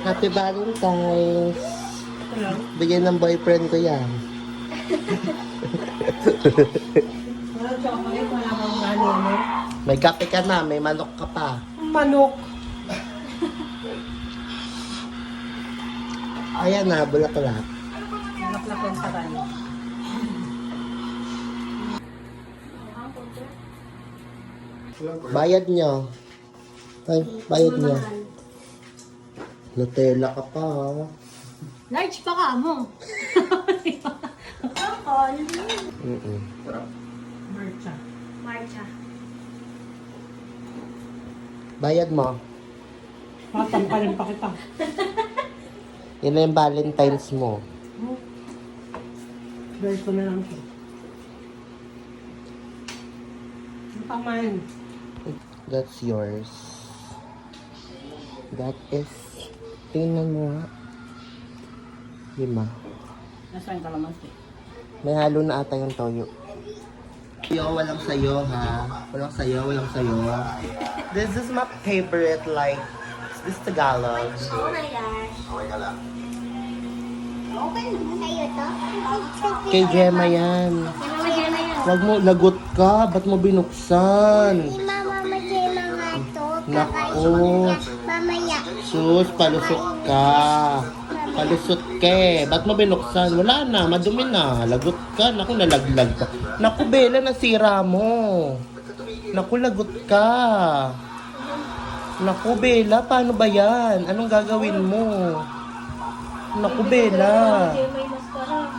Happy Valentine's. Hello? Bigyan ng boyfriend ko yan. Wala chocolate, wala kang ganun. May kape ka na, may manok ka pa. Manok. Ayan na, bulaklak. Bulaklak yung saray. Bayad nyo. Ay, bayad nyo. Nutella ka pa, ha? Large pa ka mo. Kakol. Marcha. Marcha. Bayad mo. Patangkalin pa kita. Yan na yung Valentine's mo. Dahil ko na lang ito. Ang pamain. That's yours. That is... Tingnan mo, ha? 5. Nasaan ka naman ito? May halo na ata yung toyo. Walang sayo, ha? Walang sayo, walang sayo. This is my favorite, like, this Tagalog. Oh my gosh. Okay naman sa'yo to. Kay Gemma yan. Mama Gemma yan. Wag mo, lagot ka. Ba't mo binuksan? Mama Gemma nga to. Naku. Mamaya. Sus, palusot ka. Palusot ka eh. Ba't mo binuksan? Wala na, madumi na. Lagot ka. Naku, nalaglag ka. Naku, Bella, nasira mo. Naku, lagot ka. Naku, Bella, paano ba yan? Anong gagawin mo? Naku, Bella. May mascara.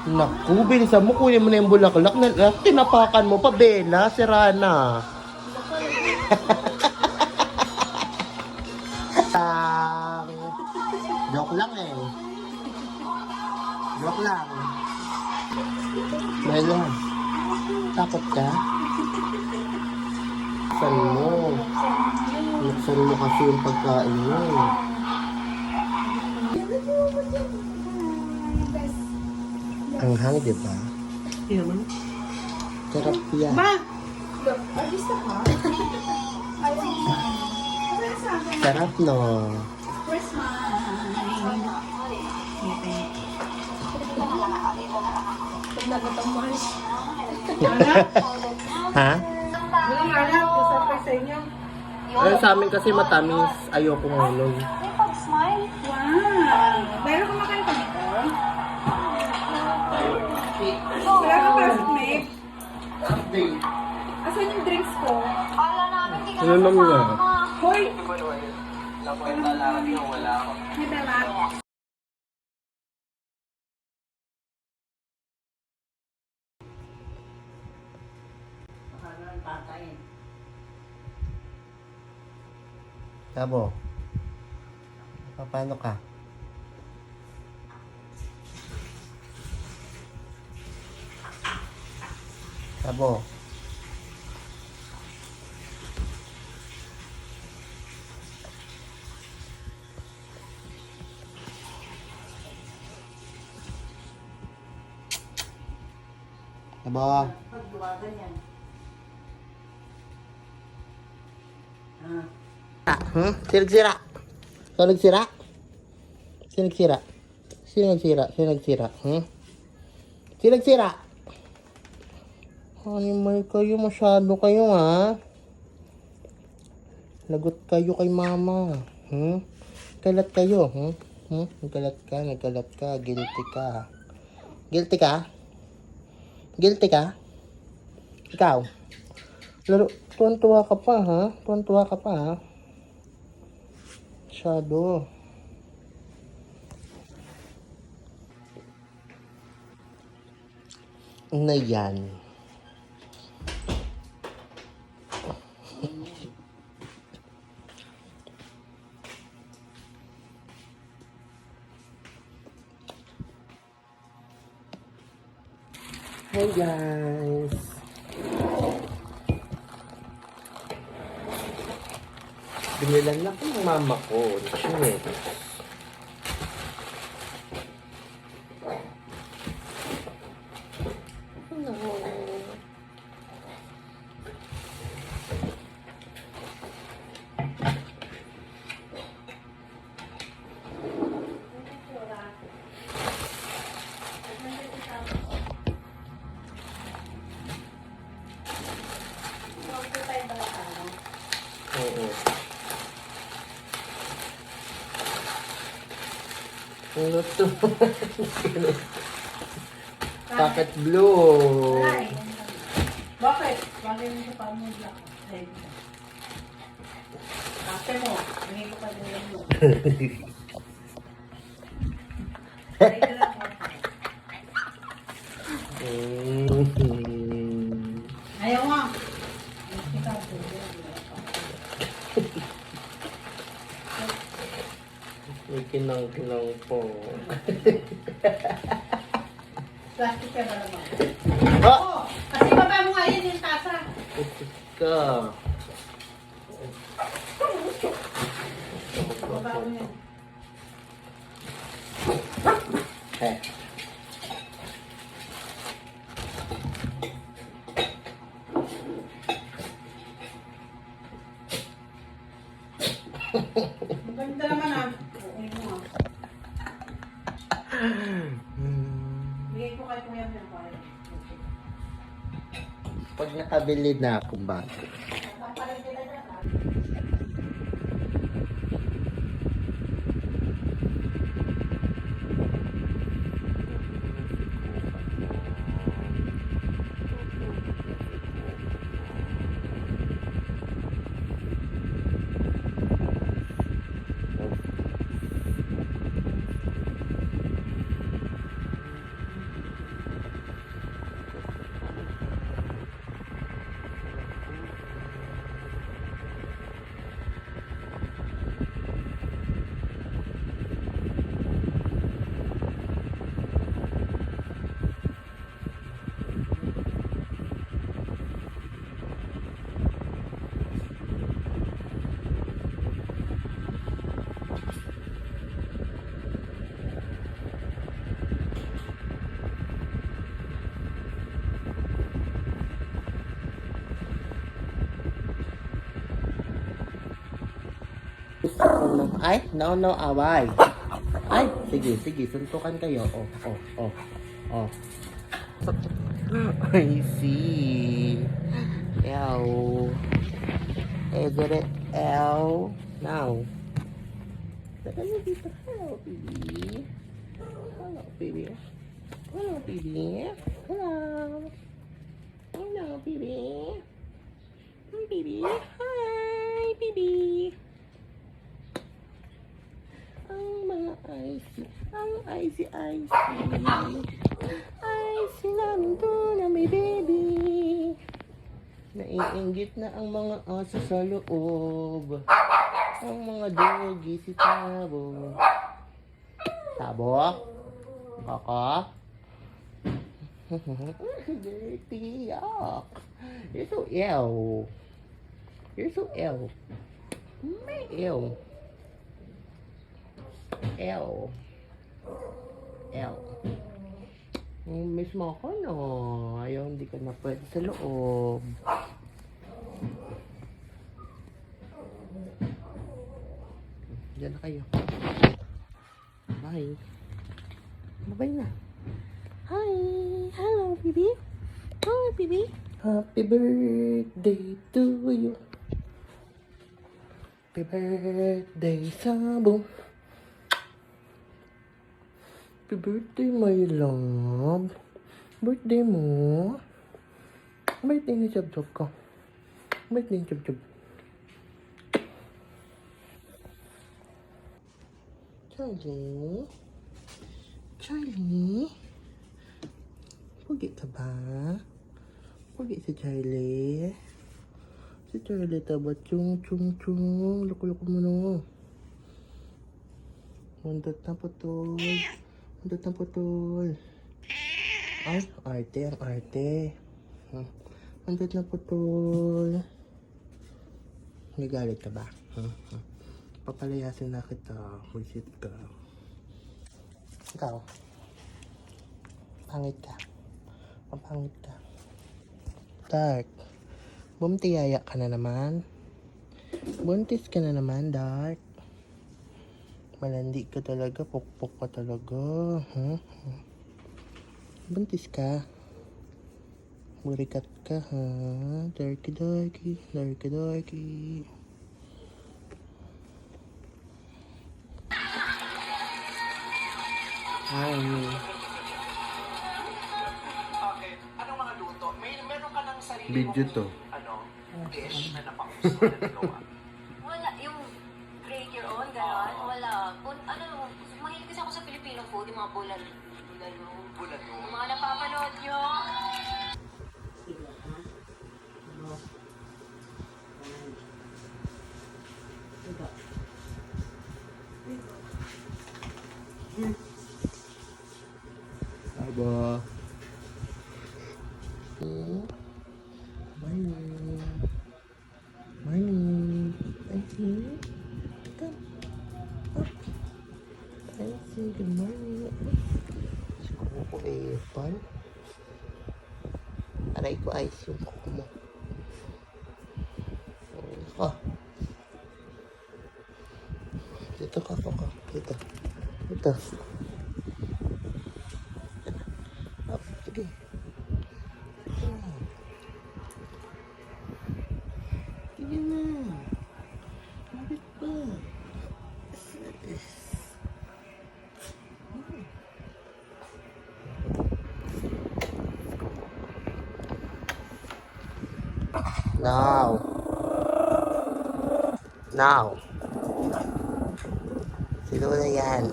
Naku, bilisan mo. Kunin mo na yung bulaklak. Tinapakan mo pa, Bella. Sira na. Joke lang eh. Joke lang. Bella, takot ka? Buksan mo. Buksan mo kasi yung pagkain mo. Ang hang, di ba? Hindi naman. Sarap yan. Ma! Sarap, no? Ha? Walang alam. Kasapay sa inyo. Ay, sa amin kasi matamis. Ayoko ngayon. Wow! Meron kumakain ka dito? Wala ka pasok, Meg? Asan yung drinks ko? Ano naman nga? Hoy! May dala. Tabo. Paano ka? Tabo. Tabo. Sino nagsira? Sino nagsira? Sino nagsira? Sino nagsira? Sino nagsira? Sino nagsira? Ay, may kayo. Masyado kayo, ha? Lagot kayo kay mama. Kalat kayo, Nagkalat ka, nagkalat ka. Guilty ka. Guilty ka? Guilty ka? Ikaw? Laro, tuwan-tuwa ka pa, ha? Tuwan-tuwa ka pa, ha? Masyado. Na yan. Hi guys. Binilan lang ko ng mama ko. Shit. Ang gusto mo. Bakit blue? Ay. Bakit? Bakit mo sa pamilya? Ay. Ate mo, hindi ko pa din mo. Ay, lang mo. Ayaw mo. Ikaw po. May kinang-kinang po. Plastic ka ba naman? Oh! Oo! Kasi baba mo nga yun yung tasa. Putik ka. Baba mo yan. Eh. Maganda naman ah. Okay mo ah. Bigay ko kay Kuya ng pare. Pag nakabili na akong bago. Ay, no, away. Ay, sige, suntukan kayo. Oh. I see. L. Is it L? Now. Hello, baby. Hello, baby. Hello, baby. Hello, baby. Hi, baby. Hi, baby. Ang icy. Icy namin to na may baby. Naiinggit na ang mga aso sa loob. Ang mga doggy si Tabo. Tabo? Baka? Dirty, yuck. You're so ill. May ill. Miss mo ako, no? Ayaw, hindi ka na pwede sa loob. Diyan na kayo. Bye. Bye na. Hi. Hello, baby. Hi, baby. Happy birthday to you. Happy birthday, Sabo. Happy birthday, my love. Birthday mo. Birthday ni Chub-Chub ko. Birthday ni Chub-Chub. Charlie? Pugi ka ba? Pugi si Charlie. Si Charlie taba chung. Loko-loko mo no. Mundot na putol. Ay, ang arte. Mundot na putol. May galit ka ba? Papalayasin na kita. Visit ka. Ikaw. Pangit ka. Mapangit ka. Dark. Bumtiyaya ka na naman. Buntis ka na naman, Dark. Malandi ka talaga. Pukpok ka talaga. Buntis ka. Burikat ka, ha? Darky. Ay. Okay, anong mga luto? Meron ka ng sarili Video to. dish na napagustuhan na gawa? Wala, yung create your own, gano'n. Wala. Mahilig kasi ako sa Filipino food, yung mga bulalo. Bulalo. Yung mga napapanood nyo. Sila, ha? Ano? Diba? Aba. Morning. Morning. I see. Come. Up. I see. Good morning. Si Kuko eh. Pan. Aray ko ice yung kuko mo. Ako. Dito ka, Kuko. Dito. Dito. Up. Sige. Sige na. Bakit ba? Now. Now. Sino na yan?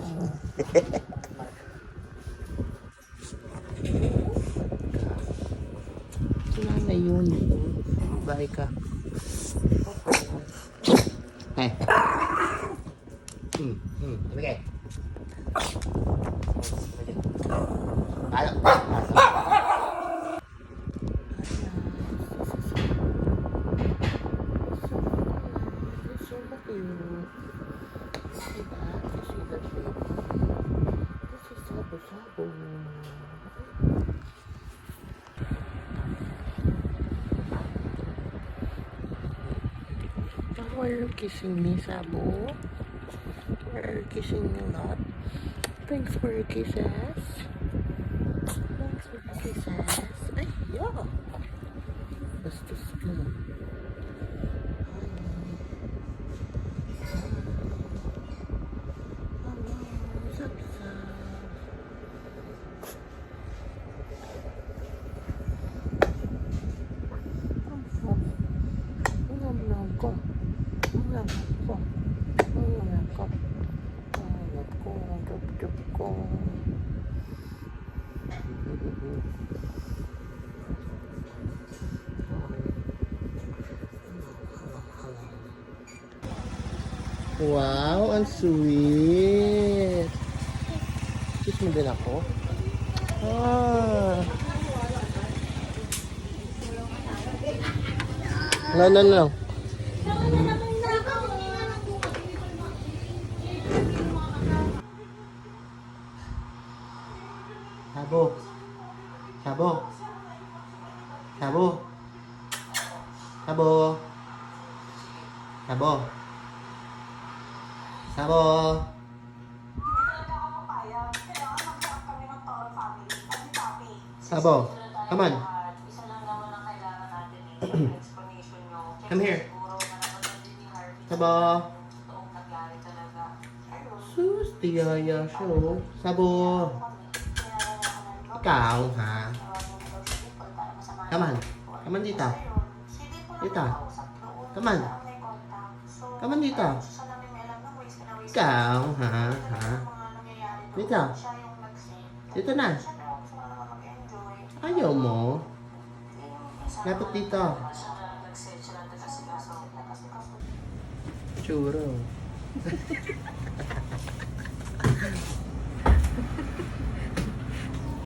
Sino na yun? Bye ka. Hey. Okay. Ayo. Why are you kissing me, Sabo? Why are you kissing me a lot? Thanks for your kisses. Thanks for your kisses. Ay, yeah. Bastos ka. Wow, ang sweet. Kiss mo din ako. Ah. No. Sabo. Sabo. Sabo. Sabo. Sabo. Sabo. Sabo. Come on. Isa lang naman ang kailangan natin eh. Explanation nyo. Come here. Siguro na napanood din ni Harvey. Sabo. Toong nangyari talaga. Ayun. Sus, tiyaya siya oh. Sabo. Ikaw, ha? Come on. Come on dito. Dito. Come on. Come on dito. Ikaw, ha? Dito. Dito na. Ayaw mo. Dapat dito. Churro.